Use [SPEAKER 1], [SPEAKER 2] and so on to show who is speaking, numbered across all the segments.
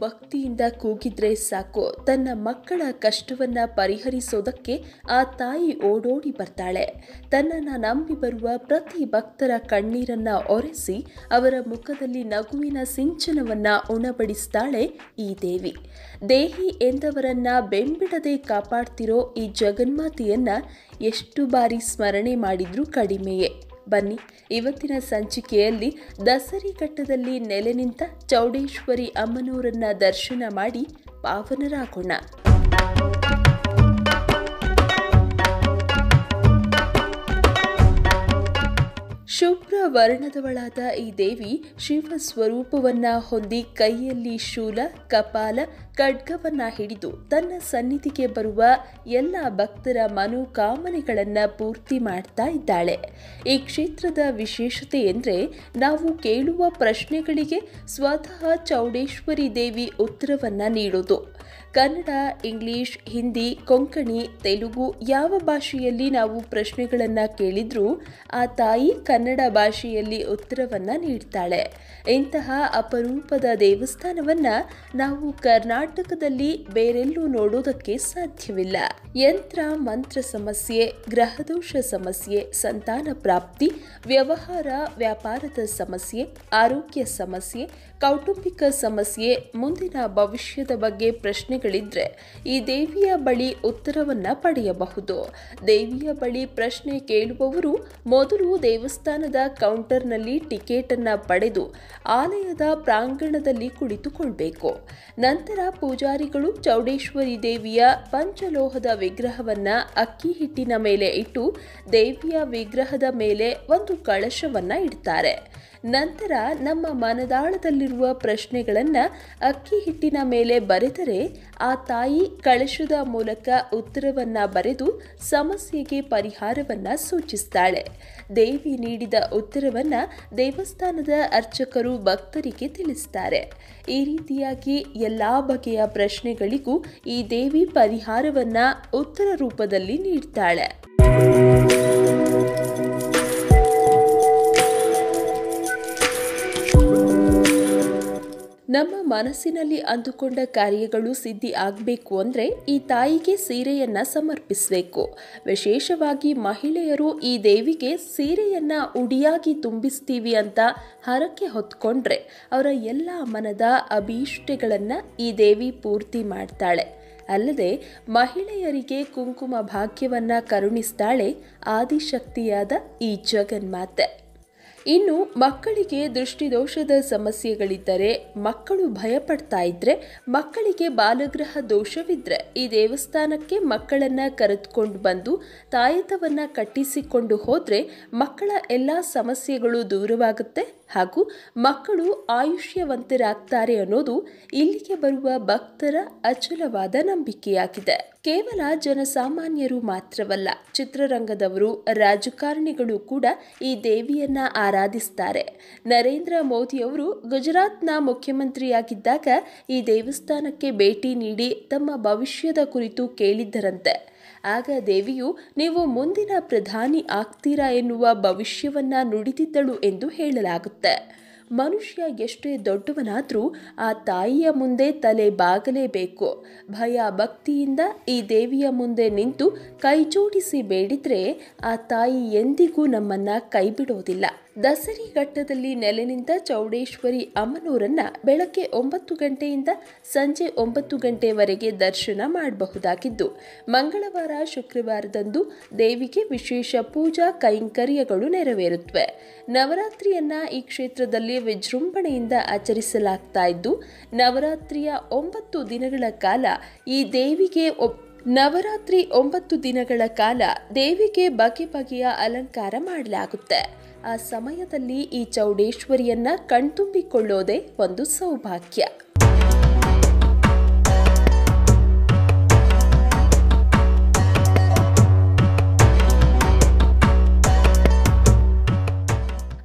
[SPEAKER 1] ಭಕ್ತಿಯಿಂದ ಕೂಗಿದ್ರೆ ಸಾಕು, ತನ್ನ ಮಕ್ಕಳ ಕಷ್ಟವನ್ನ ಪರಿಹರಿಸೋದಕ್ಕೆ ಆ ತಾಯಿ ಓಡೋಡಿ ಬರ್ತಾಳೆ. ತನ್ನನ್ನು ನಂಬಿ ಬರುವ ಪ್ರತಿ ಭಕ್ತರ ಕಣ್ಣೀರನ್ನ ಒರೆಸಿ ಅವರ ಮುಖದಲ್ಲಿ ನಗುವಿನ ಸಿಂಚನವನ್ನ ಉಣಬಡಿಸ್ತಾಳೆ ಈ ದೇವಿ. ದೇಹಿ ಎಂದವರನ್ನ ಬೆಂಬಿಡದೆ ಕಾಪಾಡ್ತಿರೋ ಈ ಜಗನ್ಮಾತೆಯನ್ನ ಎಷ್ಟು ಬಾರಿ ಸ್ಮರಣೆ ಮಾಡಿದ್ರೂ ಕಡಿಮೆಯೇ. ಬನ್ನಿ, ಇವತ್ತಿನ ಸಂಚಿಕೆಯಲ್ಲಿ ದಸರಿ ಘಟ್ಟದಲ್ಲಿ ನೆಲೆ ನಿಂತ ಚೌಡೇಶ್ವರಿ ಅಮ್ಮನವರನ್ನ ದರ್ಶನ ಮಾಡಿ ಪಾವನರಾಗೋಣ. ಶುಭ್ರ ವರ್ಣದವಳಾದ ಈ ದೇವಿ ಶಿವ ಸ್ವರೂಪವನ್ನ ಹೊಂದಿ ಕೈಯಲ್ಲಿ ಶೂಲ, ಕಪಾಲ, ಖಡ್ಗವನ್ನ ಹಿಡಿದು ತನ್ನ ಸನ್ನಿಧಿಗೆ ಬರುವ ಎಲ್ಲ ಭಕ್ತರ ಮನೋಕಾಮನೆಗಳನ್ನ ಪೂರ್ತಿ ಮಾಡ್ತಾ ಇದ್ದಾಳೆ. ಈ ಕ್ಷೇತ್ರದ ವಿಶೇಷತೆ ಎಂದರೆ ನಾವು ಕೇಳುವ ಪ್ರಶ್ನೆಗಳಿಗೆ ಸ್ವತಃ ಚೌಡೇಶ್ವರಿ ದೇವಿ ಉತ್ತರವನ್ನ ನೀಡೋದು. ಕನ್ನಡ, ಇಂಗ್ಲಿಷ್, ಹಿಂದಿ, ಕೊಂಕಣಿ, ತೆಲುಗು ಯಾವ ಭಾಷೆಯಲ್ಲಿ ನಾವು ಪ್ರಶ್ನೆಗಳನ್ನು ಕೇಳಿದ್ರೂ ಆ ತಾಯಿ ಕನ್ನಡ ಭಾಷೆಯಲ್ಲಿ ಉತ್ತರವನ್ನು ನೀಡ್ತಾಳೆ. ಇಂತಹ ಅಪರೂಪದ ದೇವಸ್ಥಾನವನ್ನ ನಾವು ಕರ್ನಾಟಕದಲ್ಲಿ ಬೇರೆಲ್ಲೂ ನೋಡೋದಕ್ಕೆ ಸಾಧ್ಯವಿಲ್ಲ. ಯಂತ್ರ ಮಂತ್ರ ಸಮಸ್ಯೆ, ಗ್ರಹದೋಷ ಸಮಸ್ಯೆ, ಸಂತಾನ ಪ್ರಾಪ್ತಿ, ವ್ಯವಹಾರ ವ್ಯಾಪಾರದ ಸಮಸ್ಯೆ, ಆರೋಗ್ಯ ಸಮಸ್ಯೆ, ಕೌಟುಂಬಿಕ ಸಮಸ್ಯೆ, ಮುಂದಿನ ಭವಿಷ್ಯದ ಬಗ್ಗೆ ಪ್ರಶ್ನೆಗಳಿದ್ರೆ ಈ ದೇವಿಯ ಬಳಿ ಉತ್ತರವನ್ನ ಪಡೆಯಬಹುದು. ದೇವಿಯ ಬಳಿ ಪ್ರಶ್ನೆ ಕೇಳುವವರು ಮೊದಲು ದೇವಸ್ಥಾನದ ಕೌಂಟರ್ನಲ್ಲಿ ಟಿಕೆಟ್ ಅನ್ನ ಪಡೆದು ಆಲಯದ ಪ್ರಾಂಗಣದಲ್ಲಿ ಕುಳಿತುಕೊಳ್ಬೇಕು. ನಂತರ ಪೂಜಾರಿಗಳು ಚೌಡೇಶ್ವರಿ ದೇವಿಯ ಪಂಚಲೋಹದ ವಿಗ್ರಹವನ್ನ ಅಕ್ಕಿ ಹಿಟ್ಟಿನ ಮೇಲೆ ಇಟ್ಟು ದೇವಿಯ ವಿಗ್ರಹದ ಮೇಲೆ ಒಂದು ಕಳಶವನ್ನ ಇಡ್ತಾರೆ. ನಂತರ ನಮ್ಮ ಮನದಾಳದಲ್ಲಿರುವ ಪ್ರಶ್ನೆಗಳನ್ನ ಅಕ್ಕಿ ಹಿಟ್ಟಿನ ಮೇಲೆ ಬರೆದರೆ ಆ ತಾಯಿ ಕಳಶದ ಮೂಲಕ ಉತ್ತರವನ್ನ ಬರೆದು ಸಮಸ್ಯೆಗೆ ಪರಿಹಾರವನ್ನ ಸೂಚಿಸ್ತಾಳೆ. ದೇವಿ ನೀಡಿದ ಉತ್ತರವನ್ನ ದೇವಸ್ಥಾನದ ಅರ್ಚಕರು ಭಕ್ತರಿಗೆ ತಿಳಿಸ್ತಾರೆ. ಈ ರೀತಿಯಾಗಿ ಎಲ್ಲಾ ಬಗೆಯ ಪ್ರಶ್ನೆಗಳಿಗೂ ಈ ದೇವಿ ಪರಿಹಾರವನ್ನ ಉತ್ತರ ರೂಪದಲ್ಲಿ ನೀಡ್ತಾಳೆ. ನಮ್ಮ ಮನಸ್ಸಿನಲ್ಲಿ ಅಂದುಕೊಂಡ ಕಾರ್ಯಗಳು ಸಿದ್ಧಿ ಆಗಬೇಕು ಅಂದರೆ ಈ ತಾಯಿಗೆ ಸೀರೆಯನ್ನ ಸಮರ್ಪಿಸಬೇಕು. ವಿಶೇಷವಾಗಿ ಮಹಿಳೆಯರು ಈ ದೇವಿಗೆ ಸೀರೆಯನ್ನ ಉಡಿಯಾಗಿ ತುಂಬಿಸ್ತೀವಿ ಅಂತ ಹರಕೆ ಹೊತ್ಕೊಂಡ್ರೆ ಅವರ ಎಲ್ಲ ಮನದ ಅಭೀಷ್ಟೆಗಳನ್ನು ಈ ದೇವಿ ಪೂರ್ತಿ ಮಾಡ್ತಾಳೆ. ಅಲ್ಲದೆ ಮಹಿಳೆಯರಿಗೆ ಕುಂಕುಮ ಭಾಗ್ಯವನ್ನ ಕರುಣಿಸ್ತಾಳೆ ಆದಿಶಕ್ತಿಯಾದ ಈ ಜಗನ್ಮಾತೆ. ಇನ್ನು ಮಕ್ಕಳಿಗೆ ದೃಷ್ಟಿದೋಷದ ಸಮಸ್ಯೆಗಳಿದ್ದರೆ, ಮಕ್ಕಳು ಭಯಪಡ್ತಾ ಇದ್ರೆ, ಮಕ್ಕಳಿಗೆ ಬಾಲಗ್ರಹ ದೋಷವಿದ್ರೆ ಈ ದೇವಸ್ಥಾನಕ್ಕೆ ಮಕ್ಕಳನ್ನ ಕರೆದುಕೊಂಡು ಬಂದು ತಾಯತವನ್ನ ಕಟ್ಟಿಸಿಕೊಂಡು ಹೋದ್ರೆ ಮಕ್ಕಳ ಎಲ್ಲ ಸಮಸ್ಯೆಗಳು ದೂರವಾಗುತ್ತೆ ಹಾಗೂ ಮಕ್ಕಳು ಆಯುಷ್ಯವಂತರಾಗ್ತಾರೆ ಅನ್ನೋದು ಇಲ್ಲಿಗೆ ಬರುವ ಭಕ್ತರ ಅಚಲವಾದ ನಂಬಿಕೆಯಾಗಿದೆ. ಕೇವಲ ಜನಸಾಮಾನ್ಯರು ಮಾತ್ರವಲ್ಲ, ಚಿತ್ರರಂಗದವರು, ರಾಜಕಾರಣಿಗಳು ಕೂಡ ಈ ದೇವಿಯನ್ನ ಆರಾಧಿಸ್ತಾರೆ. ನರೇಂದ್ರ ಮೋದಿಯವರು ಗುಜರಾತ್ನ ಮುಖ್ಯಮಂತ್ರಿಯಾಗಿದ್ದಾಗ ಈ ದೇವಸ್ಥಾನಕ್ಕೆ ಭೇಟಿ ನೀಡಿ ತಮ್ಮ ಭವಿಷ್ಯದ ಕುರಿತು ಕೇಳಿದ್ದರಂತೆ. ಆಗ ದೇವಿಯು ನೀವು ಮುಂದಿನ ಪ್ರಧಾನಿ ಆಗ್ತೀರಾ ಎನ್ನುವ ಭವಿಷ್ಯವನ್ನ ನುಡಿದಿದ್ದಳು ಎಂದು ಹೇಳಲಾಗುತ್ತೆ. ಮನುಷ್ಯ ಎಷ್ಟೇ ದೊಡ್ಡವನಾದರೂ ಆ ತಾಯಿಯ ಮುಂದೆ ತಲೆ ಬಾಗಲೇಬೇಕು. ಭಯ ಭಕ್ತಿಯಿಂದ ಈ ದೇವಿಯ ಮುಂದೆ ನಿಂತು ಕೈ ಜೋಡಿಸಿ ಬೇಡಿದ್ರೆ ಆ ತಾಯಿ ಎಂದಿಗೂ ನಮ್ಮನ್ನ ಕೈ ಬಿಡೋದಿಲ್ಲ. ದಸರಿ ಘಟ್ಟದಲ್ಲಿ ನೆಲೆ ನಿಂತ ಚೌಡೇಶ್ವರಿ ಅಮ್ಮನವರನ್ನ ಬೆಳಗ್ಗೆ 9 ಗಂಟೆಯಿಂದ ಸಂಜೆ 9 ಗಂಟೆವರೆಗೆ ದರ್ಶನ ಮಾಡಬಹುದಾಗಿದ್ದು, ಮಂಗಳವಾರ, ಶುಕ್ರವಾರದಂದು ದೇವಿಗೆ ವಿಶೇಷ ಪೂಜಾ ಕೈಂಕರ್ಯಗಳು ನೆರವೇರುತ್ತವೆ. ನವರಾತ್ರಿಯನ್ನ ಈ ಕ್ಷೇತ್ರದಲ್ಲಿ ವಿಜೃಂಭಣೆಯಿಂದ ಆಚರಿಸಲಾಗ್ತಾ ಇದ್ದು, ನವರಾತ್ರಿಯ 9 ದಿನಗಳ ಕಾಲ ಈ ದೇವಿಗೆ ನವರಾತ್ರಿ 9 ದಿನಗಳ ಕಾಲ ದೇವಿಗೆ ಬಗೆ ಬಗೆಯ ಅಲಂಕಾರ ಮಾಡಲಾಗುತ್ತೆ. ಆ ಸಮಯದಲ್ಲಿ ಈ ಚೌಡೇಶ್ವರಿಯನ್ನ ಕಣ್ತುಂಬಿಕೊಳ್ಳೋದೇ ಒಂದು ಸೌಭಾಗ್ಯ.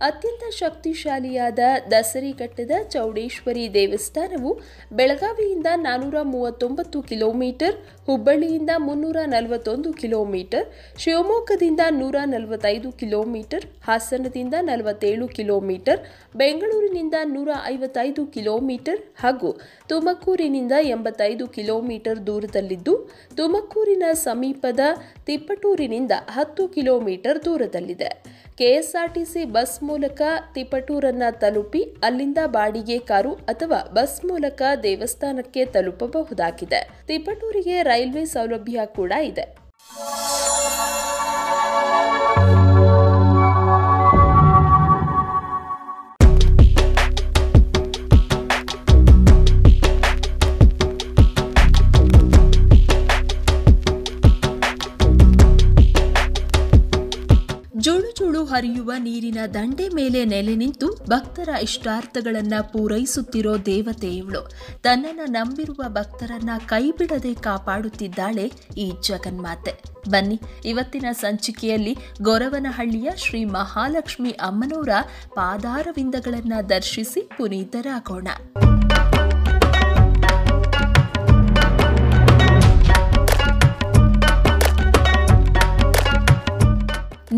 [SPEAKER 1] ಅತ್ಯಂತ ಶಕ್ತಿ ಶಕ್ತಿಶಾಲಿಯಾದ ದಸರಿಘಟ್ಟದ ಚೌಡೇಶ್ವರಿ ದೇವಸ್ಥಾನವು ಬೆಳಗಾವಿಯಿಂದ 439 ಕಿಲೋಮೀಟರ್, ಹುಬ್ಬಳ್ಳಿಯಿಂದ 341 ಕಿಲೋಮೀಟರ್, ಶಿವಮೊಗ್ಗದಿಂದ 145 ಕಿಲೋಮೀಟರ್, ಹಾಸನದಿಂದ 47 ಕಿಲೋಮೀಟರ್, ಬೆಂಗಳೂರಿನಿಂದ 155 ಕಿಲೋಮೀಟರ್ ಹಾಗೂ ತುಮಕೂರಿನಿಂದ 85 ಕಿಲೋಮೀಟರ್ ದೂರದಲ್ಲಿದ್ದು, ತುಮಕೂರಿನ ಸಮೀಪದ ತಿಪಟೂರಿನಿಂದ 10 ಕಿಲೋಮೀಟರ್ ದೂರದಲ್ಲಿದೆ. ಕೆಎಸ್ಆರ್ಟಿಸಿ ಬಸ್ ಮೂಲಕ ತಿಪಟೂರನ್ನ ತಲುಪಿ ಅಲ್ಲಿಂದ ಬಾಡಿಗೆ ಕಾರು ಅಥವಾ ಬಸ್ ಮೂಲಕ ದೇವಸ್ಥಾನಕ್ಕೆ ತಲುಪಬಹುದಾಗಿದೆ. ತಿಪಟೂರಿಗೆ ರೈಲ್ವೆ ಸೌಲಭ್ಯ ಕೂಡ ಇದೆ. ಜುಳು ಜುಳು ಹರಿಯುವ ನೀರಿನ ದಂಡೆ ಮೇಲೆ ನೆಲೆ ನಿಂತು ಭಕ್ತರ ಇಷ್ಟಾರ್ಥಗಳನ್ನ ಪೂರೈಸುತ್ತಿರೋ ದೇವತೆ ಇವಳು. ತನ್ನನ್ನು ನಂಬಿರುವ ಭಕ್ತರನ್ನ ಕೈಬಿಡದೆ ಕಾಪಾಡುತ್ತಿದ್ದಾಳೆ ಈ ಜಗನ್ಮಾತೆ. ಬನ್ನಿ, ಇವತ್ತಿನ ಸಂಚಿಕೆಯಲ್ಲಿ ಗೊರವನಹಳ್ಳಿಯ ಶ್ರೀ ಮಹಾಲಕ್ಷ್ಮಿ ಅಮ್ಮನವರ ಪಾದಾರವಿಂದಗಳನ್ನ ದರ್ಶಿಸಿ ಪುನೀತರಾಗೋಣ.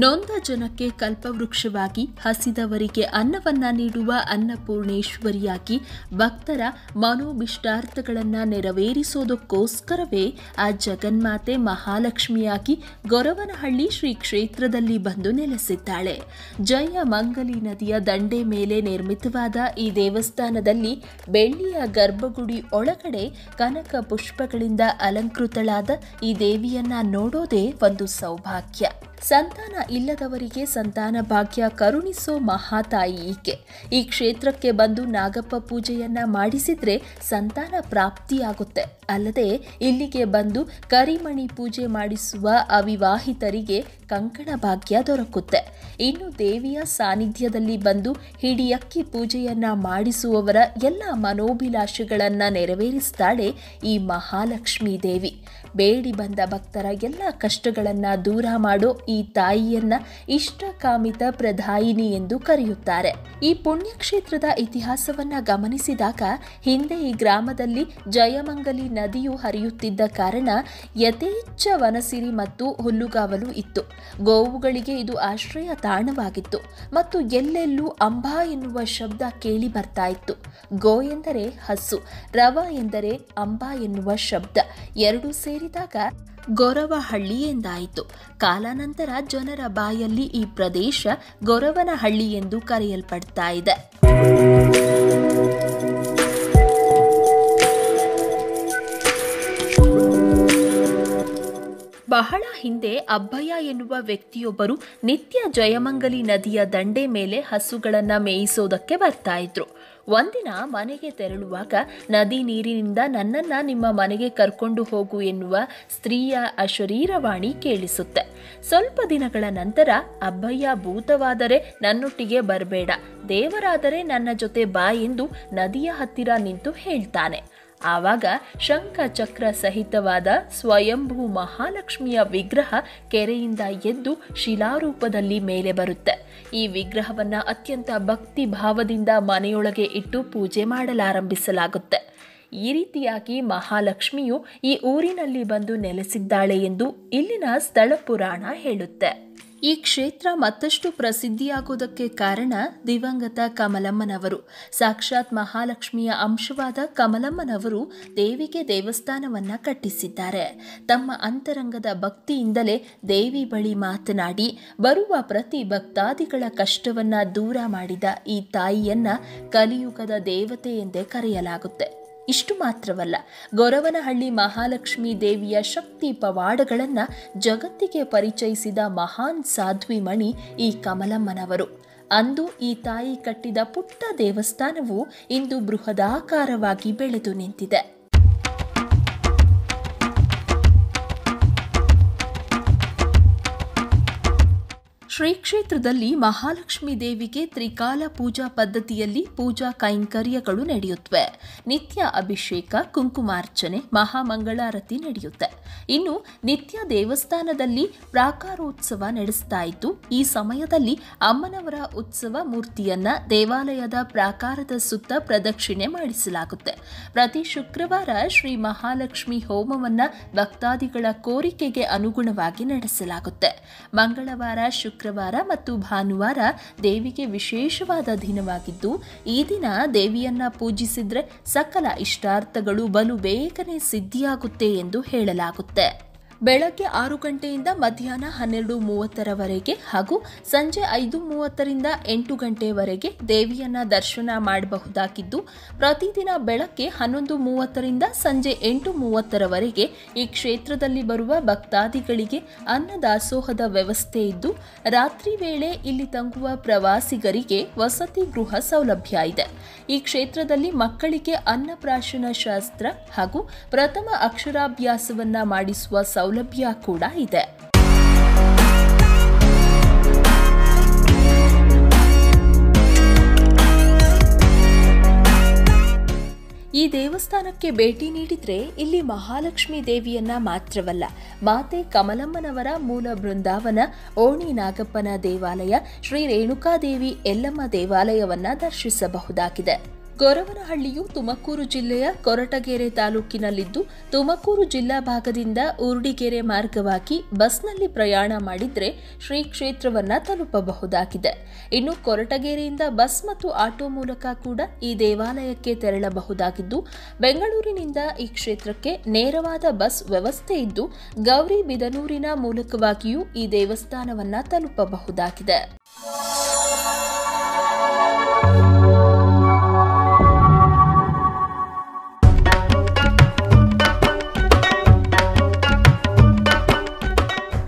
[SPEAKER 1] ನೊಂದ ಜನಕ್ಕೆ ಕಲ್ಪವೃಕ್ಷವಾಗಿ, ಹಸಿದವರಿಗೆ ಅನ್ನವನ್ನ ನೀಡುವ ಅನ್ನಪೂರ್ಣೇಶ್ವರಿಯಾಗಿ, ಭಕ್ತರ ಮನೋಭಿಷ್ಟಾರ್ಥಗಳನ್ನು ನೆರವೇರಿಸೋದಕ್ಕೋಸ್ಕರವೇ ಆ ಜಗನ್ಮಾತೆ ಮಹಾಲಕ್ಷ್ಮಿಯಾಗಿ ಗೊರವನಹಳ್ಳಿ ಶ್ರೀ ಕ್ಷೇತ್ರದಲ್ಲಿ ಬಂದು ನೆಲೆಸಿದ್ದಾಳೆ. ಜಯಮಂಗಲಿ ನದಿಯ ದಂಡೆ ಮೇಲೆ ನಿರ್ಮಿತವಾದ ಈ ದೇವಸ್ಥಾನದಲ್ಲಿ ಬೆಳ್ಳಿಯ ಗರ್ಭಗುಡಿ ಒಳಗಡೆ ಕನಕ ಪುಷ್ಪಗಳಿಂದ ಅಲಂಕೃತಳಾದ ಈ ದೇವಿಯನ್ನ ನೋಡೋದೇ ಒಂದು ಸೌಭಾಗ್ಯ. ಸಂತಾನ ಇಲ್ಲದವರಿಗೆ ಸಂತಾನ ಭಾಗ್ಯ ಕರುಣಿಸೋ ಮಹಾತಾಯಿ ಈಕೆ. ಈ ಕ್ಷೇತ್ರಕ್ಕೆ ಬಂದು ನಾಗಪ್ಪ ಪೂಜೆಯನ್ನ ಮಾಡಿಸಿದ್ರೆ ಸಂತಾನ ಪ್ರಾಪ್ತಿಯಾಗುತ್ತೆ. ಅಲ್ಲದೆ ಇಲ್ಲಿಗೆ ಬಂದು ಕರಿಮಣಿ ಪೂಜೆ ಮಾಡಿಸುವ ಅವಿವಾಹಿತರಿಗೆ ಕಂಕಣ ಭಾಗ್ಯ ದೊರಕುತ್ತೆ. ಇನ್ನು ದೇವಿಯ ಸಾನ್ನಿಧ್ಯದಲ್ಲಿ ಬಂದು ಹಿಡಿಯಕ್ಕಿ ಪೂಜೆಯನ್ನ ಮಾಡಿಸುವವರ ಎಲ್ಲ ಮನೋಭಿಲಾಷೆಗಳನ್ನ ನೆರವೇರಿಸ್ತಾಳೆ ಈ ಮಹಾಲಕ್ಷ್ಮೀ ದೇವಿ. ಬೇಡಿ ಬಂದ ಭಕ್ತರ ಎಲ್ಲ ಕಷ್ಟಗಳನ್ನ ದೂರ ಮಾಡೋ ಈ ತಾಯಿಯನ್ನ ಇಷ್ಟಕಾಮಿತ ಪ್ರದಾಯಿನಿ ಎಂದು ಕರೆಯುತ್ತಾರೆ. ಈ ಪುಣ್ಯಕ್ಷೇತ್ರದ ಇತಿಹಾಸವನ್ನ ಗಮನಿಸಿದಾಗ ಹಿಂದೆ ಈ ಗ್ರಾಮದಲ್ಲಿ ಜಯಮಂಗಲಿ ನದಿಯು ಹರಿಯುತ್ತಿದ್ದ ಕಾರಣ ಯಥೇಚ್ಛ ವನಸಿರಿ ಮತ್ತು ಹುಲ್ಲುಗಾವಲು ಇತ್ತು. ಗೋವುಗಳಿಗೆ ಇದು ಆಶ್ರಯ ತಾಣವಾಗಿತ್ತು ಮತ್ತು ಎಲ್ಲೆಲ್ಲೂ ಅಂಬಾ ಎನ್ನುವ ಶಬ್ದ ಕೇಳಿ ಬರ್ತಾ ಇತ್ತು. ಗೋ ಎಂದರೆ ಹಸು, ರವ ಎಂದರೆ ಅಂಬಾ ಎನ್ನುವ ಶಬ್ದ ಎರಡೂ ಸೇರಿದಾಗ ಗೊರವಹಳ್ಳಿ ಎಂದಾಯಿತು. ಕಾಲಾನಂತರ ಜನರ ಬಾಯಲ್ಲಿ ಈ ಪ್ರದೇಶ ಗೊರವನಹಳ್ಳಿ ಎಂದು ಕರೆಯಲ್ಪಡ್ತಾ ಇದೆ. ಬಹಳ ಹಿಂದೆ ಅಬ್ಬಯ್ಯ ಎನ್ನುವ ವ್ಯಕ್ತಿಯೊಬ್ಬರು ನಿತ್ಯ ಜಯಮಂಗಲಿ ನದಿಯ ದಂಡೆ ಮೇಲೆ ಹಸುಗಳನ್ನು ಮೇಯಿಸೋದಕ್ಕೆ ಬರ್ತಾ ಇದ್ರು. ಒಂದಿನ ಮನೆಗೆ ತೆರಳುವಾಗ ನದಿ ನೀರಿನಿಂದ ನನ್ನನ್ನ ನಿಮ್ಮ ಮನೆಗೆ ಕರ್ಕೊಂಡು ಹೋಗು ಎನ್ನುವ ಸ್ತ್ರೀಯ ಅಶರೀರವಾಣಿ ಕೇಳಿಸುತ್ತೆ. ಸ್ವಲ್ಪ ದಿನಗಳ ನಂತರ ಅಬ್ಬಯ್ಯ ಭೂತವಾದರೆ ನನ್ನೊಟ್ಟಿಗೆ ಬರಬೇಡ, ದೇವರಾದರೆ ನನ್ನ ಜೊತೆ ಬಾ ಎಂದು ನದಿಯ ಹತ್ತಿರ ನಿಂತು ಹೇಳ್ತಾನೆ. ಆವಾಗ ಶಂಖ ಚಕ್ರ ಸಹಿತವಾದ ಸ್ವಯಂಭೂ ಮಹಾಲಕ್ಷ್ಮಿಯ ವಿಗ್ರಹ ಕೆರೆಯಿಂದ ಎದ್ದು ಶಿಲಾರೂಪದಲ್ಲಿ ಮೇಲೆ ಬರುತ್ತೆ. ಈ ವಿಗ್ರಹವನ್ನ ಅತ್ಯಂತ ಭಕ್ತಿ ಭಾವದಿಂದ ಮನೆಯೊಳಗೆ ಇಟ್ಟು ಪೂಜೆ ಮಾಡಲಾರಂಭಿಸಲಾಗುತ್ತೆ. ಈ ರೀತಿಯಾಗಿ ಮಹಾಲಕ್ಷ್ಮಿಯು ಈ ಊರಿನಲ್ಲಿ ಬಂದು ನೆಲೆಸಿದ್ದಾಳೆ ಎಂದು ಇಲ್ಲಿನ ಸ್ಥಳ ಪುರಾಣ ಹೇಳುತ್ತೆ. ಈ ಕ್ಷೇತ್ರ ಮತ್ತಷ್ಟು ಪ್ರಸಿದ್ಧಿಯಾಗೋದಕ್ಕೆ ಕಾರಣ ದಿವಂಗತ ಕಮಲಮ್ಮನವರು. ಸಾಕ್ಷಾತ್ ಮಹಾಲಕ್ಷ್ಮಿಯ ಅಂಶವಾದ ಕಮಲಮ್ಮನವರು ದೇವಿಗೆ ದೇವಸ್ಥಾನವನ್ನ ಕಟ್ಟಿಸಿದ್ದಾರೆ. ತಮ್ಮ ಅಂತರಂಗದ ಭಕ್ತಿಯಿಂದಲೇ ದೇವಿ ಬಳಿ ಮಾತನಾಡಿ ಬರುವ ಪ್ರತಿ ಭಕ್ತಾದಿಗಳ ಕಷ್ಟವನ್ನ ದೂರ ಮಾಡಿದ ಈ ತಾಯಿಯನ್ನ ಕಲಿಯುಗದ ದೇವತೆ ಎಂದೇ ಕರೆಯಲಾಗುತ್ತೆ. ಇಷ್ಟು ಮಾತ್ರವಲ್ಲ, ಗೊರವನಹಳ್ಳಿ ಮಹಾಲಕ್ಷ್ಮೀ ದೇವಿಯ ಶಕ್ತಿ ಪವಾಡಗಳನ್ನು ಜಗತ್ತಿಗೆ ಪರಿಚಯಿಸಿದ ಮಹಾನ್ ಸಾಧ್ವಿಮಣಿ ಈ ಕಮಲಮ್ಮನವರು. ಅಂದು ಈ ತಾಯಿ ಕಟ್ಟಿದ ಪುಟ್ಟ ದೇವಸ್ಥಾನವು ಇಂದು ಬೃಹದಾಕಾರವಾಗಿ ಬೆಳೆದು ನಿಂತಿದೆ. ಶ್ರೀ ಕ್ಷೇತ್ರದಲ್ಲಿ ಮಹಾಲಕ್ಷ್ಮೀ ದೇವಿಗೆ ತ್ರಿಕಾಲ ಪೂಜಾ ಪದ್ಧತಿಯಲ್ಲಿ ಪೂಜಾ ಕೈಂಕರ್ಯಗಳು ನಡೆಯುತ್ತವೆ. ನಿತ್ಯ ಅಭಿಷೇಕ, ಕುಂಕುಮಾರ್ಚನೆ, ಮಹಾಮಂಗಳಾರತಿ ನಡೆಯುತ್ತೆ. ಇನ್ನು ನಿತ್ಯ ದೇವಸ್ಥಾನದಲ್ಲಿ ಪ್ರಾಕಾರೋತ್ಸವ ನಡೆಸ್ತಾ ಇದ್ದು, ಈ ಸಮಯದಲ್ಲಿ ಅಮ್ಮನವರ ಉತ್ಸವ ಮೂರ್ತಿಯನ್ನ ದೇವಾಲಯದ ಪ್ರಾಕಾರದ ಸುತ್ತ ಪ್ರದಕ್ಷಿಣೆ ಮಾಡಿಸಲಾಗುತ್ತೆ. ಪ್ರತಿ ಶುಕ್ರವಾರ ಶ್ರೀ ಮಹಾಲಕ್ಷ್ಮಿ ಹೋಮವನ್ನ ಭಕ್ತಾದಿಗಳ ಕೋರಿಕೆಗೆ ಅನುಗುಣವಾಗಿ ನಡೆಸಲಾಗುತ್ತೆ. ಮಂಗಳವಾರ, ಶುಕ್ರವಾರ ಮತ್ತು ಭಾನುವಾರ ದೇವಿಗೆ ವಿಶೇಷವಾದ ದಿನವಾಗಿದ್ದು, ಈ ದಿನ ದೇವಿಯನ್ನ ಪೂಜಿಸಿದ್ರೆ ಸಕಲ ಇಷ್ಟಾರ್ಥಗಳು ಬಲು ಬೇಗನೆ ಸಿದ್ಧಿಯಾಗುತ್ತೆ ಎಂದು ಹೇಳಲಾಗುತ್ತೆ. ಬೆಳಗ್ಗೆ 6 ಗಂಟೆಯಿಂದ ಮಧ್ಯಾಹ್ನ 12:30 ಹಾಗೂ ಸಂಜೆ 5:30ರಿಂದ 8 ಗಂಟೆವರೆಗೆ ದೇವಿಯನ್ನ ದರ್ಶನ ಮಾಡಬಹುದಾಗಿದ್ದು, ಪ್ರತಿದಿನ ಬೆಳಗ್ಗೆ 11:30ರಿಂದ ಸಂಜೆ 8:30 ಈ ಕ್ಷೇತ್ರದಲ್ಲಿ ಬರುವ ಭಕ್ತಾದಿಗಳಿಗೆ ಅನ್ನದಾಸೋಹದ ವ್ಯವಸ್ಥೆ ಇದ್ದು, ರಾತ್ರಿ ವೇಳೆ ಇಲ್ಲಿ ತಂಗುವ ಪ್ರವಾಸಿಗರಿಗೆ ವಸತಿ ಗೃಹ ಸೌಲಭ್ಯ ಇದೆ. ಈ ಕ್ಷೇತ್ರದಲ್ಲಿ ಮಕ್ಕಳಿಗೆ ಅನ್ನಪ್ರಾಶನ ಶಾಸ್ತ್ರ ಹಾಗೂ ಪ್ರಥಮ ಅಕ್ಷರಾಭ್ಯಾಸವನ್ನ ಮಾಡಿಸುವ ಸೌಲಭ್ಯ ಕೂಡ ಇದೆ. ಈ ದೇವಸ್ಥಾನಕ್ಕೆ ಭೇಟಿ ನೀಡಿದ್ರೆ ಇಲ್ಲಿ ಮಹಾಲಕ್ಷ್ಮೀ ದೇವಿಯನ್ನ ಮಾತ್ರವಲ್ಲ, ಮಾತೆ ಕಮಲಮ್ಮನವರ ಮೂಲ ಬೃಂದಾವನ, ಓಣಿ ನಾಗಪ್ಪನ ದೇವಾಲಯ, ಶ್ರೀ ರೇಣುಕಾದೇವಿ ಎಲ್ಲಮ್ಮ ದೇವಾಲಯವನ್ನ ದರ್ಶಿಸಬಹುದಾಗಿದೆ. ಗೊರವನಹಳ್ಳಿಯು ತುಮಕೂರು ಜಿಲ್ಲೆಯ ಕೊರಟಗೆರೆ ತಾಲೂಕಿನಲ್ಲಿದ್ದು, ತುಮಕೂರು ಜಿಲ್ಲಾ ಭಾಗದಿಂದ ಊರ್ಡಿಗೆರೆ ಮಾರ್ಗವಾಗಿ ಬಸ್ನಲ್ಲಿ ಪ್ರಯಾಣ ಮಾಡಿದ್ರೆ ಶ್ರೀ ಕ್ಷೇತ್ರವನ್ನ ತಲುಪಬಹುದಾಗಿದೆ. ಇನ್ನು ಕೊರಟಗೆರೆಯಿಂದ ಬಸ್ ಮತ್ತು ಆಟೋ ಮೂಲಕ ಕೂಡ ಈ ದೇವಾಲಯಕ್ಕೆ ತೆರಳಬಹುದಾಗಿದ್ದು, ಬೆಂಗಳೂರಿನಿಂದ ಈ ಕ್ಷೇತ್ರಕ್ಕೆ ನೇರವಾದ ಬಸ್ ವ್ಯವಸ್ಥೆ ಇದ್ದು, ಗೌರಿಬಿದನೂರಿನ ಮೂಲಕವಾಗಿಯೂ ಈ ದೇವಸ್ಥಾನವನ್ನ ತಲುಪಬಹುದಾಗಿದೆ.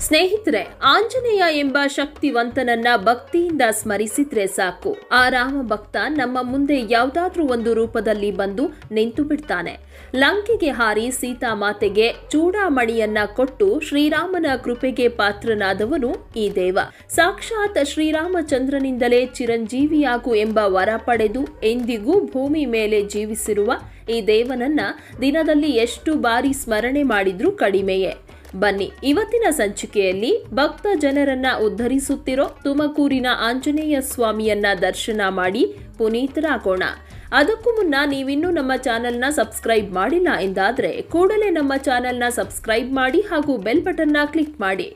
[SPEAKER 1] ಸ್ನೇಹಿತರೆ, ಆಂಜನೇಯ ಎಂಬ ಶಕ್ತಿವಂತನನ್ನ ಭಕ್ತಿಯಿಂದ ಸ್ಮರಿಸಿದ್ರೆ ಸಾಕು, ಆ ರಾಮ ಭಕ್ತ ನಮ್ಮ ಮುಂದೆ ಯಾವುದಾದ್ರೂ ಒಂದು ರೂಪದಲ್ಲಿ ಬಂದು ನಿಂತು ಬಿಡ್ತಾನೆ. ಲಂಕೆಗೆ ಹಾರಿ ಸೀತಾಮಾತೆಗೆ ಚೂಡಾಮಣಿಯನ್ನ ಕೊಟ್ಟು ಶ್ರೀರಾಮನ ಕೃಪೆಗೆ ಪಾತ್ರನಾದವನು ಈ ದೇವ. ಸಾಕ್ಷಾತ್ ಶ್ರೀರಾಮಚಂದ್ರನಿಂದಲೇ ಚಿರಂಜೀವಿಯಾಗು ಎಂಬ ವರ ಪಡೆದು ಎಂದಿಗೂ ಭೂಮಿ ಮೇಲೆ ಜೀವಿಸಿರುವ ಈ ದೇವನನ್ನ ದಿನದಲ್ಲಿ ಎಷ್ಟು ಬಾರಿ ಸ್ಮರಣೆ ಮಾಡಿದ್ರೂ ಕಡಿಮೆಯೇ. ಬನ್ನಿ, ಇವತ್ತಿನ ಸಂಚಿಕೆಯಲ್ಲಿ ಭಕ್ತ ಜನರನ್ನ ಉದ್ಧರಿಸುತ್ತಿರೋ ತುಮಕೂರಿನ ಆಂಜನೇಯ ಸ್ವಾಮಿಯನ್ನ ದರ್ಶನ ಮಾಡಿ ಪುನೀತರಾಗೋಣ. ಅದಕ್ಕೂ ಮುನ್ನ ನೀವಿನ್ನೂ ನಮ್ಮ ಚಾನೆಲ್ನ ಸಬ್ಸ್ಕ್ರೈಬ್ ಮಾಡಿಲ್ಲ ಎಂದಾದ್ರೆ ಕೂಡಲೇ ನಮ್ಮ ಚಾನೆಲ್ನ ಸಬ್ಸ್ಕ್ರೈಬ್ ಮಾಡಿ ಹಾಗೂ ಬೆಲ್ ಬಟನ್ನ ಕ್ಲಿಕ್ ಮಾಡಿ.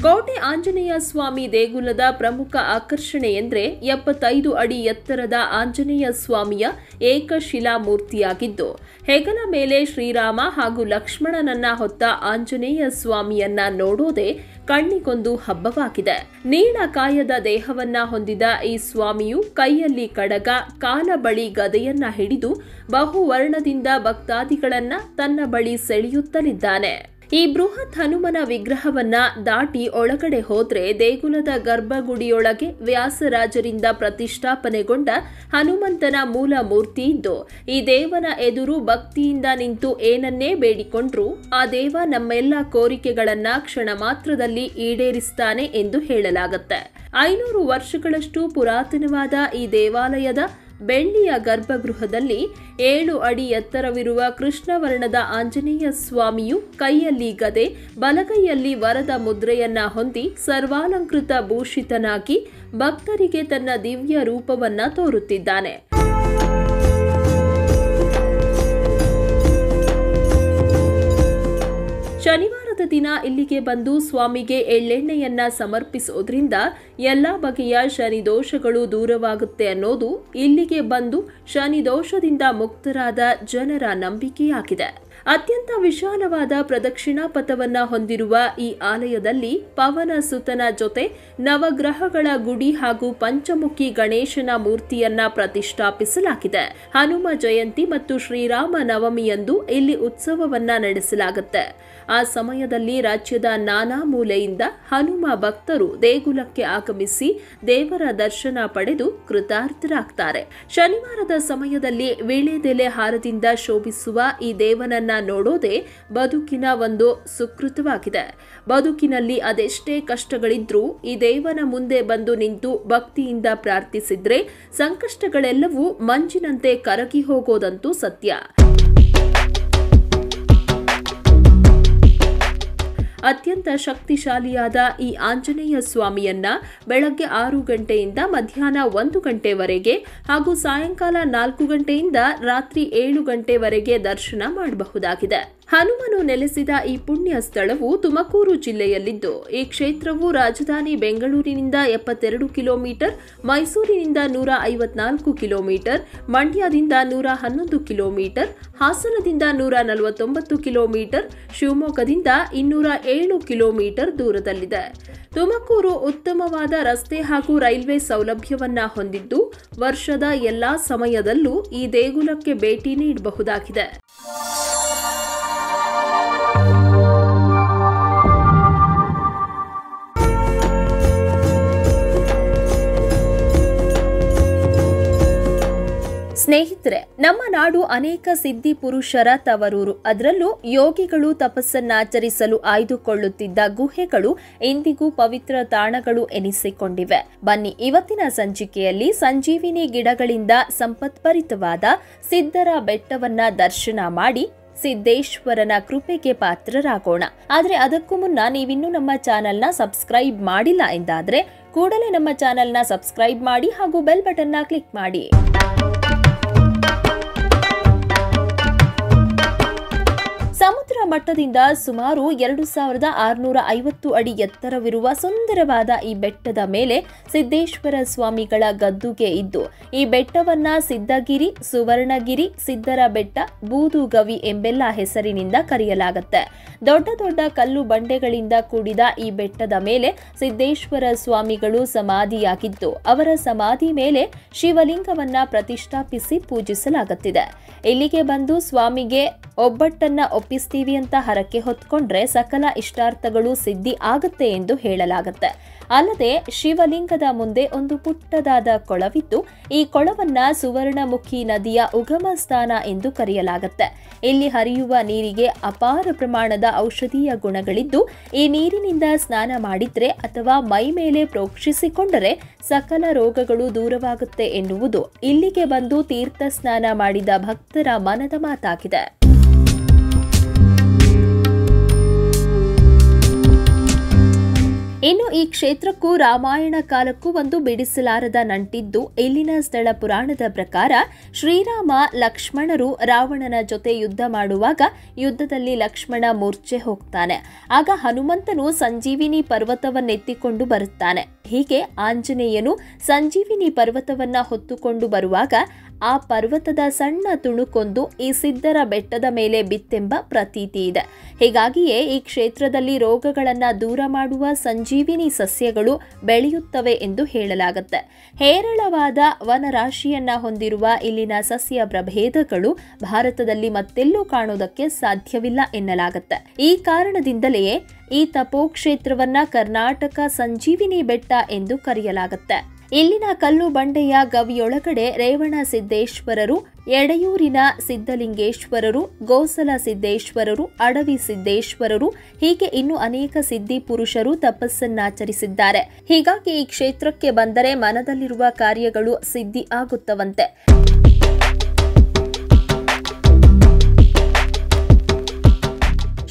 [SPEAKER 1] ಕೋಟೆ ಆಂಜನೇಯ ಸ್ವಾಮಿ ದೇಗುಲದ ಪ್ರಮುಖ ಆಕರ್ಷಣೆ ಎಂದರೆ 75 ಅಡಿ ಎತ್ತರದ ಆಂಜನೇಯ ಸ್ವಾಮಿಯ ಏಕಶಿಲಾ ಮೂರ್ತಿಯಾಗಿದ್ದು, ಹೆಗಲ ಮೇಲೆ ಶ್ರೀರಾಮ ಹಾಗೂ ಲಕ್ಷ್ಮಣನನ್ನ ಹೊತ್ತ ಆಂಜನೇಯ ಸ್ವಾಮಿಯನ್ನ ನೋಡೋದೇ ಕಣ್ಣಿಗೊಂದು ಹಬ್ಬವಾಗಿದೆ. ನೀಳಕಾಯದ ದೇಹವನ್ನ ಹೊಂದಿದ ಈ ಸ್ವಾಮಿಯು ಕೈಯಲ್ಲಿ ಕಡಗ, ಕಾಲ ಬಳಿ ಗದೆಯನ್ನ ಹಿಡಿದು ಬಹುವರ್ಣದಿಂದ ಭಕ್ತಾದಿಗಳನ್ನ ತನ್ನ ಬಳಿ ಸೆಳೆಯುತ್ತಲಿದ್ದಾನೆ. ಈ ಬೃಹತ್ ಹನುಮನ ವಿಗ್ರಹವನ್ನ ದಾಟಿ ಒಳಗಡೆ ಹೋದ್ರೆ ದೇಗುಲದ ಗರ್ಭಗುಡಿಯೊಳಗೆ ವ್ಯಾಸರಾಜರಿಂದ ಪ್ರತಿಷ್ಠಾಪನೆಗೊಂಡ ಹನುಮಂತನ ಮೂಲ ಮೂರ್ತಿ ಇದ್ದು, ಈ ದೇವನ ಎದುರು ಭಕ್ತಿಯಿಂದ ನಿಂತು ಏನನ್ನೇ ಬೇಡಿಕೊಂಡ್ರು ಆ ದೇವ ನಮ್ಮೆಲ್ಲ ಕೋರಿಕೆಗಳನ್ನ ಕ್ಷಣ ಮಾತ್ರದಲ್ಲಿ ಈಡೇರಿಸ್ತಾನೆ ಎಂದು ಹೇಳಲಾಗುತ್ತೆ. 500 ವರ್ಷಗಳಷ್ಟು ಪುರಾತನವಾದ ಈ ದೇವಾಲಯದ ಬೆಳ್ಳಿಯ ಗರ್ಭಗೃಹದಲ್ಲಿ 7 ಅಡಿ ಎತ್ತರವಿರುವ ಕೃಷ್ಣವರ್ಣದ ಆಂಜನೇಯ ಸ್ವಾಮಿಯು ಕೈಯಲ್ಲಿ ಗದೆ, ಬಲಗೈಯಲ್ಲಿ ವರದ ಮುದ್ರೆಯನ್ನ ಹೊಂದಿ ಸರ್ವಾಲಂಕೃತ ಭೂಷಿತನಾಗಿ ಭಕ್ತರಿಗೆ ತನ್ನ ದಿವ್ಯ ರೂಪವನ್ನ ತೋರುತ್ತಿದ್ದಾನೆ. ಶನಿವಾರದ ದಿನ ಇಲ್ಲಿಗೆ ಬಂದು ಸ್ವಾಮಿಗೆ ಎಳ್ಳೆಣ್ಣೆಯನ್ನ ಸಮರ್ಪಿಸೋದ್ರಿಂದ ಎಲ್ಲಾ ಬಗೆಯ ಶನಿ ದೋಷಗಳು ದೂರವಾಗುತ್ತೆ ಅನ್ನೋದು ಇಲ್ಲಿಗೆ ಬಂದು ಶನಿ ದೋಷದಿಂದ ಮುಕ್ತರಾದ ಜನರ ನಂಬಿಕೆಯಾಗಿದೆ. ಅತ್ಯಂತ ವಿಶಾಲವಾದ ಪ್ರದಕ್ಷಿಣಾ ಪಥವನ್ನ ಹೊಂದಿರುವ ಈ ಆಲಯದಲ್ಲಿ ಪವನ ಸುತನ ಜೊತೆ ನವಗ್ರಹಗಳ ಗುಡಿ ಹಾಗೂ ಪಂಚಮುಖಿ ಗಣೇಶನ ಮೂರ್ತಿಯನ್ನ ಪ್ರತಿಷ್ಠಾಪಿಸಲಾಗಿದೆ. ಹನುಮ ಜಯಂತಿ ಮತ್ತು ಶ್ರೀರಾಮ ನವಮಿಯಂದು ಇಲ್ಲಿ ಉತ್ಸವವನ್ನ ನಡೆಸಲಾಗುತ್ತೆ. ಆ ಸಮಯದಲ್ಲಿ ರಾಜ್ಯದ ನಾನಾ ಮೂಲೆಯಿಂದ ಹನುಮ ಭಕ್ತರು ದೇಗುಲಕ್ಕೆ ಆಗಮಿಸಿ ದೇವರ ದರ್ಶನ ಪಡೆದು ಕೃತಾರ್ಥರಾಗ್ತಾರೆ. ಶನಿವಾರದ ಸಮಯದಲ್ಲಿ ವೀಳ್ಯದೆಲೆ ಹಾರದಿಂದ ಶೋಭಿಸುವ ಈ ದೇವನನ್ನ ದೇವರನ್ನ ನೋಡೋದೇ ಬದುಕಿನ ಒಂದು ಸುಕೃತವಾಗಿದೆ. ಬದುಕಿನಲ್ಲಿ ಅದೆಷ್ಟೇ ಕಷ್ಟಗಳಿದ್ರೂ ಈ ದೇವನ ಮುಂದೆ ಬಂದು ನಿಂತು ಭಕ್ತಿಯಿಂದ ಪ್ರಾರ್ಥಿಸಿದ್ರೆ ಸಂಕಷ್ಟಗಳೆಲ್ಲವೂ ಮಂಜಿನಂತೆ ಕರಗಿ ಹೋಗೋದಂತೂ ಸತ್ಯ. ಅತ್ಯಂತ ಶಕ್ತಿಶಾಲಿಯಾದ ಈ ಆಂಜನೇಯ ಸ್ವಾಮಿಯನ್ನ ಬೆಳಗ್ಗೆ 6 ಗಂಟೆಯಿಂದ ಮಧ್ಯಾಹ್ನ 1 ಗಂಟೆವರೆಗೆ ಹಾಗೂ ಸಾಯಂಕಾಲ 4 ಗಂಟೆಯಿಂದ ರಾತ್ರಿ 7 ಗಂಟೆವರೆಗೆ ದರ್ಶನ ಮಾಡಬಹುದಾಗಿದೆ. ಹನುಮನು ನೆಲೆಸಿದ ಈ ಪುಣ್ಯ ಸ್ಥಳವು ತುಮಕೂರು ಜಿಲ್ಲೆಯಲ್ಲಿದ್ದು, ಈ ಕ್ಷೇತ್ರವು ರಾಜಧಾನಿ ಬೆಂಗಳೂರಿನಿಂದ 72 ಕಿಲೋಮೀಟರ್, ಮೈಸೂರಿನಿಂದ 154 ಕಿಲೋಮೀಟರ್, ಮಂಡ್ಯದಿಂದ 111 ಕಿಲೋಮೀಟರ್, ಹಾಸನದಿಂದ 149 ಕಿಲೋಮೀಟರ್, ಶಿವಮೊಗ್ಗದಿಂದ 207 ಕಿಲೋಮೀಟರ್ ದೂರದಲ್ಲಿದೆ. ತುಮಕೂರು ಉತ್ತಮವಾದ ರಸ್ತೆ ಹಾಗೂ ರೈಲ್ವೆ ಸೌಲಭ್ಯವನ್ನ ಹೊಂದಿದ್ದು, ವರ್ಷದ ಎಲ್ಲಾ ಸಮಯದಲ್ಲೂ ಈ ದೇಗುಲಕ್ಕೆ ಭೇಟಿ ನೀಡಬಹುದಾಗಿದೆ. ಸ್ನೇಹಿತರೆ, ನಮ್ಮ ನಾಡು ಅನೇಕ ಸಿದ್ಧಿ ಪುರುಷರ ತವರೂರು. ಅದರಲ್ಲೂ ಯೋಗಿಗಳು ತಪಸ್ಸನ್ನಾಚರಿಸಲು ಆಯ್ದುಕೊಳ್ಳುತ್ತಿದ್ದ ಗುಹೆಗಳು ಇಂದಿಗೂ ಪವಿತ್ರ ತಾಣಗಳು ಎನಿಸಿಕೊಂಡಿವೆ. ಬನ್ನಿ, ಇವತ್ತಿನ ಸಂಚಿಕೆಯಲ್ಲಿ ಸಂಜೀವಿನಿ ಗಿಡಗಳಿಂದ ಸಂಪತ್ಭರಿತವಾದ ಸಿದ್ಧರ ಬೆಟ್ಟವನ್ನ ದರ್ಶನ ಮಾಡಿ ಸಿದ್ದೇಶ್ವರನ ಕೃಪೆಗೆ ಪಾತ್ರರಾಗೋಣ. ಆದ್ರೆ ಅದಕ್ಕೂ ಮುನ್ನ ನೀವಿನ್ನೂ ನಮ್ಮ ಚಾನೆಲ್ನ ಸಬ್ಸ್ಕ್ರೈಬ್ ಮಾಡಿಲ್ಲ ಎಂದಾದ್ರೆ ಕೂಡಲೇ ನಮ್ಮ ಚಾನೆಲ್ನ ಸಬ್ಸ್ಕ್ರೈಬ್ ಮಾಡಿ ಹಾಗೂ ಬೆಲ್ ಬಟನ್ನ ಕ್ಲಿಕ್ ಮಾಡಿ. ಸಮುದ್ರ ಮಟ್ಟದಿಂದ ಸುಮಾರು 2650 ಅಡಿ ಎತ್ತರವಿರುವ ಸುಂದರವಾದ ಈ ಬೆಟ್ಟದ ಮೇಲೆ ಸಿದ್ದೇಶ್ವರ ಸ್ವಾಮಿಗಳ ಗದ್ದುಗೆ ಇದ್ದು, ಈ ಬೆಟ್ಟವನ್ನ ಸಿದ್ದಗಿರಿ, ಸುವರ್ಣಗಿರಿ, ಸಿದ್ದರ ಬೆಟ್ಟ, ಬೂದುಗವಿ ಎಂಬೆಲ್ಲ ಹೆಸರಿನಿಂದ ಕರೆಯಲಾಗುತ್ತೆ. ದೊಡ್ಡ ದೊಡ್ಡ ಕಲ್ಲು ಬಂಡೆಗಳಿಂದ ಕೂಡಿದ ಈ ಬೆಟ್ಟದ ಮೇಲೆ ಸಿದ್ದೇಶ್ವರ ಸ್ವಾಮಿಗಳು ಸಮಾಧಿಯಾಗಿದ್ದು, ಅವರ ಸಮಾಧಿ ಮೇಲೆ ಶಿವಲಿಂಗವನ್ನ ಪ್ರತಿಷ್ಠಾಪಿಸಿ ಪೂಜಿಸಲಾಗುತ್ತಿದೆ. ಇಲ್ಲಿಗೆ ಬಂದು ಸ್ವಾಮಿಗೆ ಒಬ್ಬಟ್ಟನ್ನ ಒಪ್ಪಿಸ್ತೀವಿ ಅಂತ ಹರಕೆ ಹೊತ್ಕೊಂಡ್ರೆ ಸಕಲ ಇಷ್ಟಾರ್ಥಗಳು ಸಿದ್ಧಿ ಆಗುತ್ತೆ ಎಂದು ಹೇಳಲಾಗುತ್ತೆ. ಅಲ್ಲದೆ ಶಿವಲಿಂಗದ ಮುಂದೆ ಒಂದು ಪುಟ್ಟದಾದ ಕೊಳವಿದ್ದು, ಈ ಕೊಳವನ್ನ ಸುವರ್ಣಮುಖಿ ನದಿಯ ಉಗಮ ಸ್ಥಾನ ಎಂದು ಕರೆಯಲಾಗುತ್ತೆ. ಇಲ್ಲಿ ಹರಿಯುವ ನೀರಿಗೆ ಅಪಾರ ಪ್ರಮಾಣದ ಔಷಧೀಯ ಗುಣಗಳಿದ್ದು, ಈ ನೀರಿನಿಂದ ಸ್ನಾನ ಮಾಡಿದ್ರೆ ಅಥವಾ ಮೈ ಮೇಲೆ ಪ್ರೋಕ್ಷಿಸಿಕೊಂಡರೆ ಸಕಲ ರೋಗಗಳು ದೂರವಾಗುತ್ತೆ ಎನ್ನುವುದು ಇಲ್ಲಿಗೆ ಬಂದು ತೀರ್ಥ ಸ್ನಾನ ಮಾಡಿದ ಭಕ್ತರ ಮನದ ಮಾತಾಗಿದೆ. ಇನ್ನು ಈ ಕ್ಷೇತ್ರಕ್ಕೂ ರಾಮಾಯಣ ಕಾಲಕ್ಕೂ ಒಂದು ಬಿಡಿಸಲಾರದ ನಂಟಿದ್ದು, ಇಲ್ಲಿನ ಸ್ಥಳ ಪುರಾಣದ ಪ್ರಕಾರ ಶ್ರೀರಾಮ ಲಕ್ಷ್ಮಣರು ರಾವಣನ ಜೊತೆ ಯುದ್ಧ ಮಾಡುವಾಗ ಯುದ್ಧದಲ್ಲಿ ಲಕ್ಷ್ಮಣ ಮೂರ್ಛೆ ಹೋಗ್ತಾನೆ. ಆಗ ಹನುಮಂತನು ಸಂಜೀವಿನಿ ಪರ್ವತವನ್ನೆತ್ತಿಕೊಂಡು ಬರುತ್ತಾನೆ. ಹೀಗೆ ಆಂಜನೇಯನು ಸಂಜೀವಿನಿ ಪರ್ವತವನ್ನ ಹೊತ್ತುಕೊಂಡು ಬರುವಾಗ ಆ ಪರ್ವತದ ಸಣ್ಣ ತುಣುಕೊಂದು ಈ ಸಿದ್ಧರ ಬೆಟ್ಟದ ಮೇಲೆ ಬಿತ್ತೆಂಬ ಪ್ರತೀತಿ ಇದೆ. ಹೀಗಾಗಿಯೇ ಈ ಕ್ಷೇತ್ರದಲ್ಲಿ ರೋಗಗಳನ್ನ ದೂರ ಮಾಡುವ ಸಂಜೀವಿನಿ ಸಸ್ಯಗಳು ಬೆಳೆಯುತ್ತವೆ ಎಂದು ಹೇಳಲಾಗುತ್ತೆ. ಹೇರಳವಾದ ವನರಾಶಿಯನ್ನ ಹೊಂದಿರುವ ಇಲ್ಲಿನ ಸಸ್ಯ ಪ್ರಭೇದಗಳು ಭಾರತದಲ್ಲಿ ಮತ್ತೆಲ್ಲೂ ಕಾಣುವುದಕ್ಕೆ ಸಾಧ್ಯವಿಲ್ಲ ಎನ್ನಲಾಗುತ್ತೆ. ಈ ಕಾರಣದಿಂದಲೇ ಈ ತಪೋಕ್ಷೇತ್ರವನ್ನ ಕರ್ನಾಟಕ ಸಂಜೀವಿನಿ ಬೆಟ್ಟ ಎಂದು ಕರೆಯಲಾಗುತ್ತೆ. ಇಲ್ಲಿನ ಕಲ್ಲು ಬಂಡೆಯ ಗವಿಯೊಳಗಡೆ ರೇವಣ ಸಿದ್ದೇಶ್ವರರು, ಎಡೆಯೂರಿನ ಸಿದ್ದಲಿಂಗೇಶ್ವರರು, ಗೋಸಲ ಸಿದ್ದೇಶ್ವರರು, ಅಡವಿ ಸಿದ್ದೇಶ್ವರರು ಹೀಗೆ ಇನ್ನು ಅನೇಕ ಸಿದ್ಧಿ ಪುರುಷರು ತಪಸ್ಸನ್ನಾಚರಿಸಿದ್ದಾರೆ. ಹೀಗಾಗಿ ಈ ಕ್ಷೇತ್ರಕ್ಕೆ ಬಂದರೆ ಮನದಲ್ಲಿರುವ ಕಾರ್ಯಗಳು ಸಿದ್ಧಿ ಆಗುತ್ತವಂತೆ.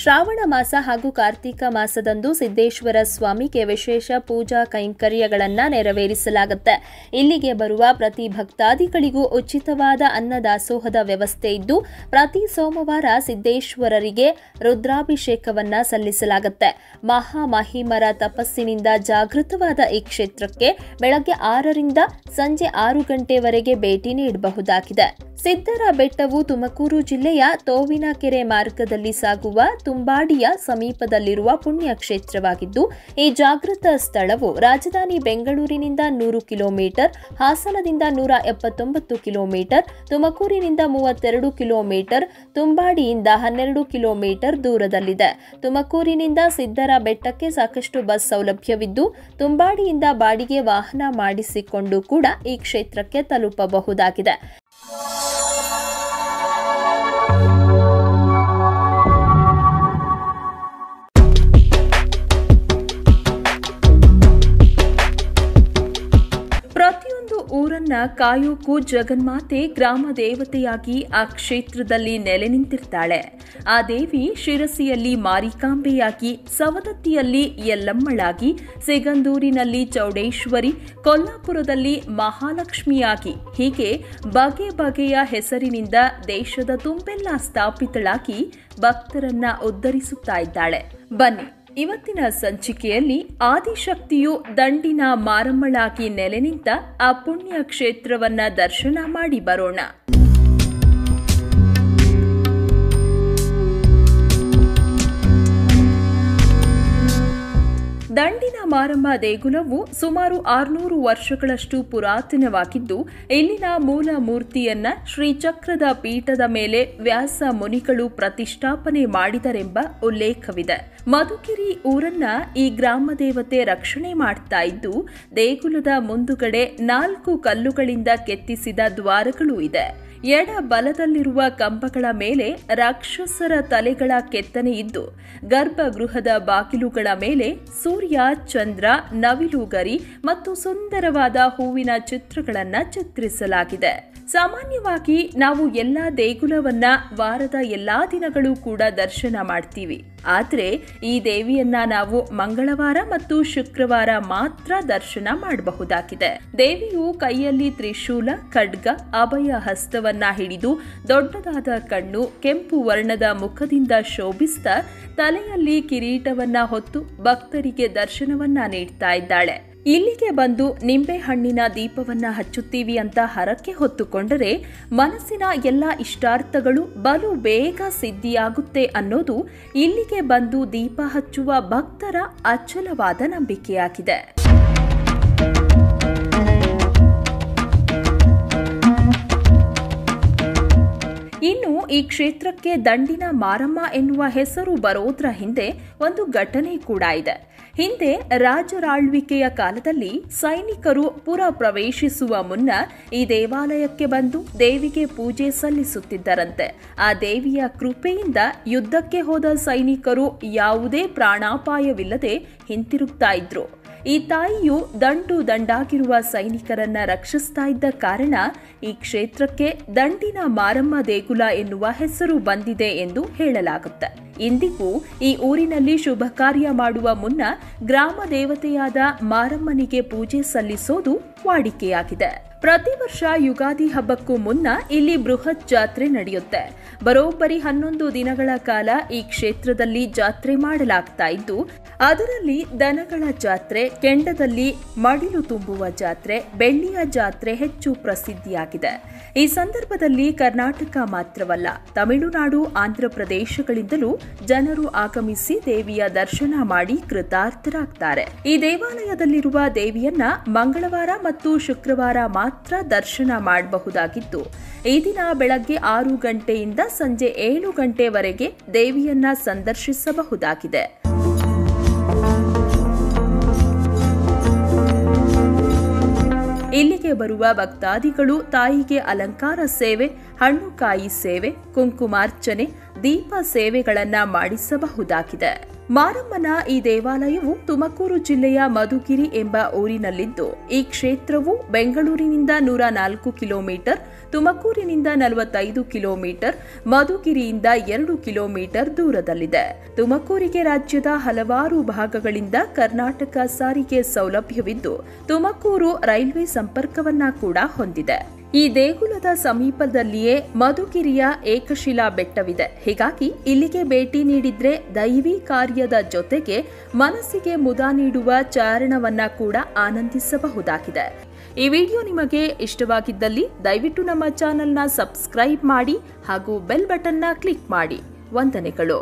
[SPEAKER 1] ಶ್ರಾವಣ ಮಾಸ ಹಾಗೂ ಕಾರ್ತಿಕ ಮಾಸದಂದು ಸಿದ್ದೇಶ್ವರ ಸ್ವಾಮಿಗೆ ವಿಶೇಷ ಪೂಜಾ ಕೈಂಕರ್ಯಗಳನ್ನು ನೆರವೇರಿಸಲಾಗುತ್ತೆ. ಇಲ್ಲಿಗೆ ಬರುವ ಪ್ರತಿ ಭಕ್ತಾದಿಗಳಿಗೂ ಉಚಿತವಾದ ಅನ್ನದಾಸೋಹದ ವ್ಯವಸ್ಥೆ ಇದ್ದು, ಪ್ರತಿ ಸೋಮವಾರ ಸಿದ್ದೇಶ್ವರರಿಗೆ ರುದ್ರಾಭಿಷೇಕವನ್ನ ಸಲ್ಲಿಸಲಾಗುತ್ತೆ. ಮಹಾಮಹಿಮರ ತಪಸ್ಸಿನಿಂದ ಜಾಗೃತವಾದ ಈ ಕ್ಷೇತ್ರಕ್ಕೆ ಬೆಳಗ್ಗೆ 6ರಿಂದ ಸಂಜೆ 6 ಗಂಟೆವರೆಗೆ ಭೇಟಿ ನೀಡಬಹುದಾಗಿದೆ. ಸಿದ್ದರ ಬೆಟ್ಟವು ತುಮಕೂರು ಜಿಲ್ಲೆಯ ತೋವಿನಕೆರೆ ಮಾರ್ಗದಲ್ಲಿ ಸಾಗುವ ತುಂಬಾಡಿಯ ಸಮೀಪದಲ್ಲಿರುವ ಪುಣ್ಯ ಕ್ಷೇತ್ರವಾಗಿದ್ದು, ಈ ಜಾಗೃತ ಸ್ಥಳವು ರಾಜಧಾನಿ ಬೆಂಗಳೂರಿನಿಂದ 100 ಕಿಲೋಮೀಟರ್, ಹಾಸನದಿಂದ 179 ಕಿಲೋಮೀಟರ್, ತುಮಕೂರಿನಿಂದ 32 ಕಿಲೋಮೀಟರ್, ತುಂಬಾಡಿಯಿಂದ 12 ಕಿಲೋಮೀಟರ್ ದೂರದಲ್ಲಿದೆ. ತುಮಕೂರಿನಿಂದ ಸಿದ್ದರ ಬೆಟ್ಟಕ್ಕೆ ಸಾಕಷ್ಟು ಬಸ್ ಸೌಲಭ್ಯವಿದ್ದು, ತುಂಬಾಡಿಯಿಂದ ಬಾಡಿಗೆ ವಾಹನ ಮಾಡಿಸಿಕೊಂಡು ಕೂಡ ಈ ಕ್ಷೇತ್ರಕ್ಕೆ ತಲುಪಬಹುದಾಗಿದೆ. ನಮ್ಮನ್ನ ಕಾಯೋಕು ಜಗನ್ಮಾತೆ ಗ್ರಾಮ ದೇವತೆಯಾಗಿ ಆ ಕ್ಷೇತ್ರದಲ್ಲಿ ನೆಲೆ ನಿಂತಿರ್ತಾಳೆ. ಆ ದೇವಿ ಶಿರಸಿಯಲ್ಲಿ ಮಾರಿಕಾಂಬೆಯಾಗಿ, ಸವದತ್ತಿಯಲ್ಲಿ ಯಲ್ಲಮ್ಮಳಾಗಿ, ಸಿಗಂದೂರಿನಲ್ಲಿ ಚೌಡೇಶ್ವರಿ, ಕೊಲ್ಲಾಪುರದಲ್ಲಿ ಮಹಾಲಕ್ಷ್ಮಿಯಾಗಿ ಹೀಗೆ ಬಗೆ ಬಗೆಯ ಹೆಸರಿನಿಂದ ದೇಶದ ತುಂಬೆಲ್ಲ ಸ್ಥಾಪಿತಳಾಗಿ ಭಕ್ತರನ್ನ ಉದ್ಧರಿಸುತ್ತಾ ಇದ್ದಾಳೆ. ಬನ್ನಿ, ಇವತ್ತಿನ ಸಂಚಿಕೆಯಲ್ಲಿ ಆದಿಶಕ್ತಿಯು ದಂಡಿನ ಮಾರಮ್ಮಳಾಗಿ ನೆಲೆ ನಿಂತ ಆ ಪುಣ್ಯ ಕ್ಷೇತ್ರವನ್ನ ದರ್ಶನ ಮಾಡಿ ಬರೋಣ. ದಂಡಿನ ಮಾರಮ್ಮ ದೇಗುಲವು ಸುಮಾರು 600 ವರ್ಷಗಳಷ್ಟು ಪುರಾತನವಾಗಿದ್ದು, ಇಲ್ಲಿನ ಮೂಲ ಮೂರ್ತಿಯನ್ನ ಶ್ರೀಚಕ್ರದ ಪೀಠದ ಮೇಲೆ ವ್ಯಾಸ ಮುನಿಗಳು ಪ್ರತಿಷ್ಠಾಪನೆ ಮಾಡಿದರೆಂಬ ಉಲ್ಲೇಖವಿದೆ. ಮಧುಗಿರಿ ಊರನ್ನ ಈ ಗ್ರಾಮ ದೇವತೆ ರಕ್ಷಣೆ ಮಾಡ್ತಾ ಇದ್ದು, ದೇಗುಲದ ಮುಂದುಗಡೆ 4 ಕಲ್ಲುಗಳಿಂದ ಕೆತ್ತಿಸಿದ ದ್ವಾರಗಳು ಇದೆ. ಎಡ ಬಲದಲ್ಲಿರುವ ಕಂಬಗಳ ಮೇಲೆ ರಾಕ್ಷಸರ ತಲೆಗಳ ಕೆತ್ತನೆ ಇದ್ದು, ಗರ್ಭಗೃಹದ ಬಾಗಿಲುಗಳ ಮೇಲೆ ಸೂರ್ಯ, ಚಂದ್ರ, ನವಿಲುಗರಿ ಮತ್ತು ಸುಂದರವಾದ ಹೂವಿನ ಚಿತ್ರಗಳನ್ನು ಚಿತ್ರಿಸಲಾಗಿದೆ. ಸಾಮಾನ್ಯವಾಗಿ ನಾವು ಎಲ್ಲಾ ದೇಗುಲವನ್ನ ವಾರದ ಎಲ್ಲಾ ದಿನಗಳು ಕೂಡ ದರ್ಶನ ಮಾಡ್ತೀವಿ. ಆದರೆ ಈ ದೇವಿಯನ್ನ ನಾವು ಮಂಗಳವಾರ ಮತ್ತು ಶುಕ್ರವಾರ ಮಾತ್ರ ದರ್ಶನ ಮಾಡಬಹುದಾಗಿದೆ. ದೇವಿಯು ಕೈಯಲ್ಲಿ ತ್ರಿಶೂಲ, ಖಡ್ಗ, ಅಭಯ ಹಸ್ತವನ್ನ ಹಿಡಿದು ದೊಡ್ಡದಾದ ಕಣ್ಣು, ಕೆಂಪು ವರ್ಣದ ಮುಖದಿಂದ ಶೋಭಿಸ್ತಾ ತಲೆಯಲ್ಲಿ ಕಿರೀಟವನ್ನ ಹೊತ್ತು ಭಕ್ತರಿಗೆ ದರ್ಶನವನ್ನ ನೀಡ್ತಾ ಇದ್ದಾಳೆ. ಇಲ್ಲಿಗೆ ಬಂದು ನಿಂಬೆ ಹಣ್ಣಿನ ದೀಪವನ್ನ ಹಚ್ಚುತ್ತೀವಿ ಅಂತ ಹರಕೆ ಹೊತ್ತುಕೊಂಡರೆ ಮನಸ್ಸಿನ ಎಲ್ಲ ಇಷ್ಟಾರ್ಥಗಳು ಬಲು ಬೇಗ ಸಿದ್ಧಿಯಾಗುತ್ತೆ ಅನ್ನೋದು ಇಲ್ಲಿಗೆ ಬಂದು ದೀಪ ಹಚ್ಚುವ ಭಕ್ತರ ಅಚಲವಾದ ನಂಬಿಕೆಯಾಗಿದೆ. ಇನ್ನು ಈ ಕ್ಷೇತ್ರಕ್ಕೆ ದಂಡಿನ ಮಾರಮ್ಮ ಎನ್ನುವ ಹೆಸರು ಬರೋದ್ರ ಹಿಂದೆ ಒಂದು ಘಟನೆ ಕೂಡ ಇದೆ. ಹಿಂದೆ ರಾಜರಾಳ್ವಿಕೆಯ ಕಾಲದಲ್ಲಿ ಸೈನಿಕರು ಪುರ ಪ್ರವೇಶಿಸುವ ಮುನ್ನ ಈ ದೇವಾಲಯಕ್ಕೆ ಬಂದು ದೇವಿಗೆ ಪೂಜೆ ಸಲ್ಲಿಸುತ್ತಿದ್ದರಂತೆ. ಆ ದೇವಿಯ ಕೃಪೆಯಿಂದ ಯುದ್ಧಕ್ಕೆ ಹೋದ ಸೈನಿಕರು ಯಾವುದೇ ಪ್ರಾಣಾಪಾಯವಿಲ್ಲದೆ ಹಿಂತಿರುಗ್ತಾ ಇದ್ರು. ಈ ತಾಯಿಯು ದಂಡು ದಂಡಾಗಿರುವ ಸೈನಿಕರನ್ನ ರಕ್ಷಿಸ್ತಾ ಇದ್ದ ಕಾರಣ ಈ ಕ್ಷೇತ್ರಕ್ಕೆ ದಂಡಿನ ಮಾರಮ್ಮ ದೇಗುಲ ಎನ್ನುವ ಹೆಸರು ಬಂದಿದೆ ಎಂದು ಹೇಳಲಾಗುತ್ತೆ. ಇಂದಿಗೂ ಈ ಊರಿನಲ್ಲಿ ಶುಭ ಕಾರ್ಯ ಮಾಡುವ ಮುನ್ನ ಗ್ರಾಮ ದೇವತೆಯಾದ ಮಾರಮ್ಮನಿಗೆ ಪೂಜೆ ಸಲ್ಲಿಸೋದು ವಾಡಿಕೆಯಾಗಿದೆ. ಪ್ರತಿ ವರ್ಷ ಯುಗಾದಿ ಹಬ್ಬಕ್ಕೂ ಮುನ್ನ ಇಲ್ಲಿ ಬೃಹತ್ ಜಾತ್ರೆ ನಡೆಯುತ್ತೆ. ಬರೋಬ್ಬರಿ 11 ದಿನಗಳ ಕಾಲ ಈ ಕ್ಷೇತ್ರದಲ್ಲಿ ಜಾತ್ರೆ ಮಾಡಲಾಗ್ತಾ ಇದ್ದು, ಅದರಲ್ಲಿ ದನಗಳ ಜಾತ್ರೆ, ಕೆಂಡದಲ್ಲಿ ಮಡಿಲು ತುಂಬುವ ಜಾತ್ರೆ, ಬೆಳ್ಳಿಯ ಜಾತ್ರೆ ಹೆಚ್ಚು ಪ್ರಸಿದ್ಧಿಯಾಗಿದೆ. ಈ ಸಂದರ್ಭದಲ್ಲಿ ಕರ್ನಾಟಕ ಮಾತ್ರವಲ್ಲ, ತಮಿಳುನಾಡು, ಆಂಧ್ರ ಪ್ರದೇಶಗಳಿಂದಲೂ ಜನರು ಆಗಮಿಸಿ ದೇವಿಯ ದರ್ಶನ ಮಾಡಿ ಕೃತಾರ್ಥರಾಗ್ತಾರೆ. ಈ ದೇವಾಲಯದಲ್ಲಿರುವ ದೇವಿಯನ್ನ ಮಂಗಳವಾರ ಮತ್ತು ಶುಕ್ರವಾರ ಮಾತ್ರ ದರ್ಶನ ಮಾಡಬಹುದಾಗಿದ್ದು, ಈ ದಿನ ಬೆಳಗ್ಗೆ 6 ಗಂಟೆಯಿಂದ ಸಂಜೆ 7 ಗಂಟೆವರೆಗೆ ದೇವಿಯನ್ನ ಸಂದರ್ಶಿಸಬಹುದಾಗಿದೆ. ಇಲ್ಲಿಗೆ ಬರುವ ಭಕ್ತಾದಿಗಳು ತಾಯಿಗೆ ಅಲಂಕಾರ ಸೇವೆ, ಹಣ್ಣುಕಾಯಿ ಸೇವೆ, ಕುಂಕುಮಾರ್ಚನೆ, ದೀಪ ಸೇವೆಗಳನ್ನ ಮಾಡಿಸಬಹುದಾಗಿದೆ. ಮಾರಮ್ಮನ ಈ ದೇವಾಲಯವು ತುಮಕೂರು ಜಿಲ್ಲೆಯ ಮಧುಗಿರಿ ಎಂಬ ಊರಿನಲ್ಲಿದ್ದು, ಈ ಕ್ಷೇತ್ರವು ಬೆಂಗಳೂರಿನಿಂದ 104 ಕಿಲೋಮೀಟರ್, ತುಮಕೂರಿನಿಂದ 45 ಕಿಲೋಮೀಟರ್, ಮಧುಗಿರಿಯಿಂದ 2 ಕಿಲೋಮೀಟರ್ ದೂರದಲ್ಲಿದೆ. ತುಮಕೂರಿಗೆ ರಾಜ್ಯದ ಹಲವಾರು ಭಾಗಗಳಿಂದ ಕರ್ನಾಟಕ ಸಾರಿಗೆ ಸೌಲಭ್ಯವಿದ್ದು, ತುಮಕೂರು ರೈಲ್ವೆ ಸಂಪರ್ಕವನ್ನ ಕೂಡ ಹೊಂದಿದೆ. ಈ ದೇಗುಲದ ಸಮೀಪದಲ್ಲಿಯೇ ಮಧುಗಿರಿಯ ಏಕಶಿಲಾ ಬೆಟ್ಟವಿದೆ. ಹೀಗಾಗಿ ಇಲ್ಲಿಗೆ ಭೇಟಿ ನೀಡಿದ್ರೆ ದೈವಿ ಕಾರ್ಯದ ಜೊತೆಗೆ ಮನಸ್ಸಿಗೆ ಮುದ ನೀಡುವ ಚಾರಣವನ್ನ ಕೂಡ ಆನಂದಿಸಬಹುದಾಗಿದೆ. ಈ ವಿಡಿಯೋ ನಿಮಗೆ ಇಷ್ಟವಾಗಿದ್ದಲ್ಲಿ ದಯವಿಟ್ಟು ನಮ್ಮ ಚಾನೆಲ್ನ ಸಬ್ಸ್ಕ್ರೈಬ್ ಮಾಡಿ ಹಾಗೂ ಬೆಲ್ ಬಟನ್ನ ಕ್ಲಿಕ್ ಮಾಡಿ. ವಂದನೆಗಳು.